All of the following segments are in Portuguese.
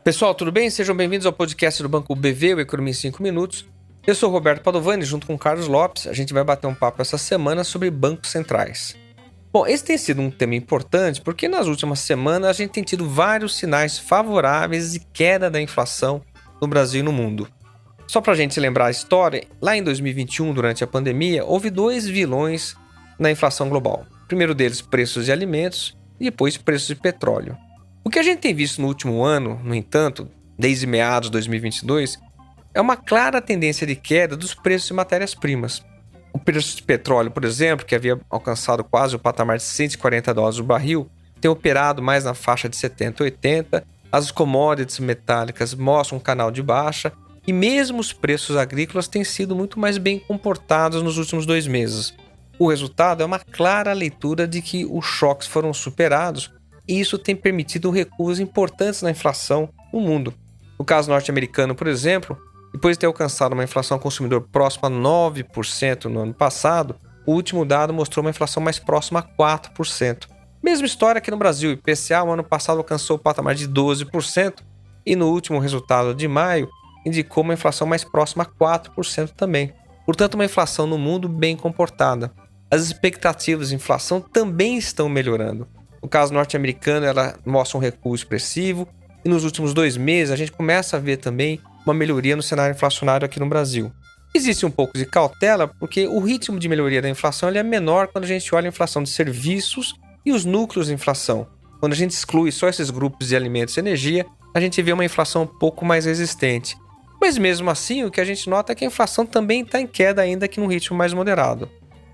Pessoal, tudo bem? Sejam bem-vindos ao podcast do Banco BV, o Economia em 5 Minutos. Eu sou o Roberto Padovani, junto com o Carlos Lopes. A gente vai bater um papo essa semana sobre bancos centrais. Bom, esse tem sido um tema importante porque nas últimas semanas a gente tem tido vários sinais favoráveis de queda da inflação no Brasil e no mundo. Só para a gente lembrar a história, lá em 2021, durante a pandemia, houve dois vilões na inflação global. O primeiro deles, preços de alimentos, e depois preços de petróleo. O que a gente tem visto no último ano, no entanto, desde meados de 2022, é uma clara tendência de queda dos preços de matérias-primas. O preço de petróleo, por exemplo, que havia alcançado quase o patamar de $140 o barril, tem operado mais na faixa de 70, 80. As commodities metálicas mostram um canal de baixa e mesmo os preços agrícolas têm sido muito mais bem comportados nos últimos 2 meses. O resultado é uma clara leitura de que os choques foram superados e isso tem permitido recuos importantes na inflação no mundo. No caso norte-americano, por exemplo, depois de ter alcançado uma inflação ao consumidor próxima a 9% no ano passado, o último dado mostrou uma inflação mais próxima a 4%. Mesma história aqui no Brasil, o IPCA no ano passado alcançou o patamar de 12% e no último resultado de maio indicou uma inflação mais próxima a 4% também. Portanto, uma inflação no mundo bem comportada. As expectativas de inflação também estão melhorando. No caso norte-americano, ela mostra um recuo expressivo e nos últimos 2 meses a gente começa a ver também uma melhoria no cenário inflacionário aqui no Brasil. Existe um pouco de cautela porque o ritmo de melhoria da inflação ele é menor quando a gente olha a inflação de serviços e os núcleos de inflação. Quando a gente exclui só esses grupos de alimentos e energia, a gente vê uma inflação um pouco mais resistente. Mas mesmo assim, o que a gente nota é que a inflação também está em queda ainda que num ritmo mais moderado.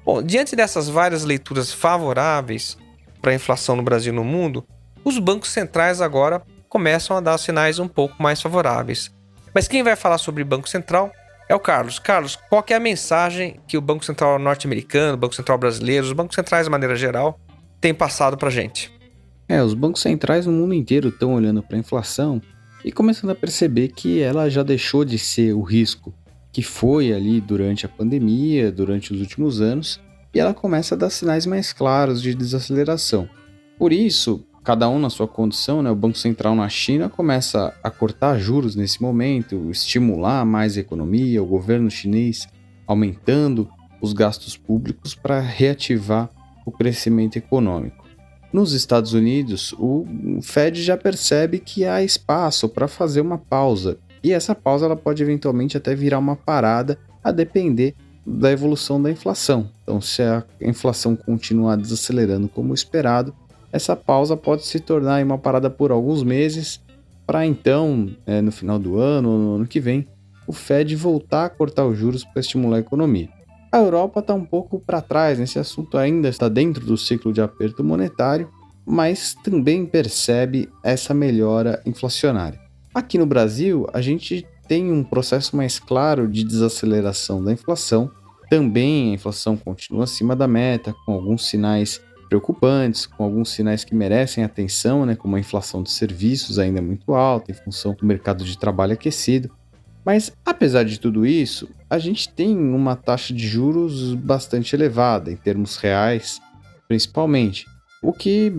Bom, diante dessas várias leituras favoráveis para a inflação no Brasil e no mundo, os bancos centrais agora começam a dar sinais um pouco mais favoráveis. Mas quem vai falar sobre Banco Central é o Carlos. Carlos, qual que é a mensagem que o Banco Central norte-americano, o Banco Central brasileiro, os bancos centrais de maneira geral, têm passado para a gente? Os bancos centrais no mundo inteiro estão olhando para a inflação e começando a perceber que ela já deixou de ser o risco que foi ali durante a pandemia, durante os últimos anos, e ela começa a dar sinais mais claros de desaceleração. Por isso, cada um na sua condição, o Banco Central na China começa a cortar juros nesse momento, estimular mais a economia, o governo chinês aumentando os gastos públicos para reativar o crescimento econômico. Nos Estados Unidos, o Fed já percebe que há espaço para fazer uma pausa, e essa pausa ela pode eventualmente até virar uma parada a depender da evolução da inflação. Então, se a inflação continuar desacelerando como esperado, essa pausa pode se tornar uma parada por alguns meses, para então, no final do ano ou no ano que vem, o Fed voltar a cortar os juros para estimular a economia. A Europa está um pouco para trás nesse assunto, ainda está dentro do ciclo de aperto monetário, mas também percebe essa melhora inflacionária. Aqui no Brasil, a gente tem um processo mais claro de desaceleração da inflação. Também a inflação continua acima da meta, com alguns sinais preocupantes, com alguns sinais que merecem atenção, como a inflação de serviços ainda muito alta, em função do mercado de trabalho aquecido. Mas, apesar de tudo isso, a gente tem uma taxa de juros bastante elevada, em termos reais, principalmente, o que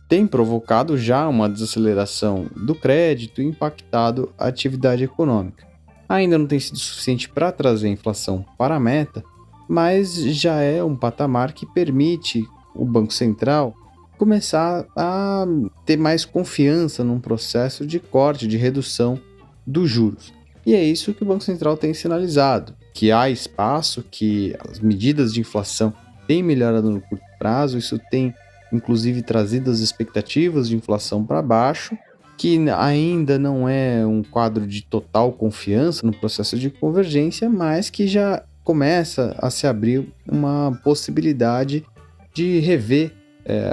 tem provocado já uma desaceleração do crédito e impactado a atividade econômica. Ainda não tem sido suficiente para trazer a inflação para a meta, mas já é um patamar que permite o Banco Central começar a ter mais confiança num processo de corte, de redução dos juros. E é isso que o Banco Central tem sinalizado, que há espaço, que as medidas de inflação têm melhorado no curto prazo, isso tem inclusive trazido as expectativas de inflação para baixo, que ainda não é um quadro de total confiança no processo de convergência, mas que já começa a se abrir uma possibilidade de rever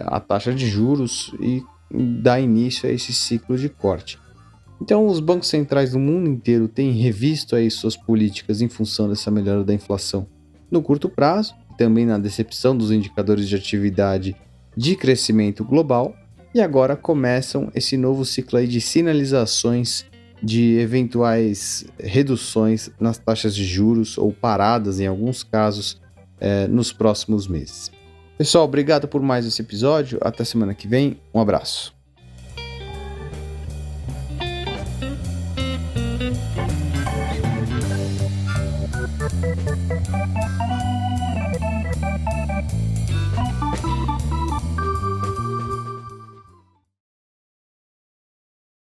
a taxa de juros e dar início a esse ciclo de corte. Então, os bancos centrais do mundo inteiro têm revisto aí suas políticas em função dessa melhora da inflação no curto prazo, também na decepção dos indicadores de atividade de crescimento global, e agora começam esse novo ciclo aí de sinalizações de eventuais reduções nas taxas de juros ou paradas, em alguns casos, nos próximos meses. Pessoal, obrigado por mais esse episódio. Até semana que vem. Um abraço.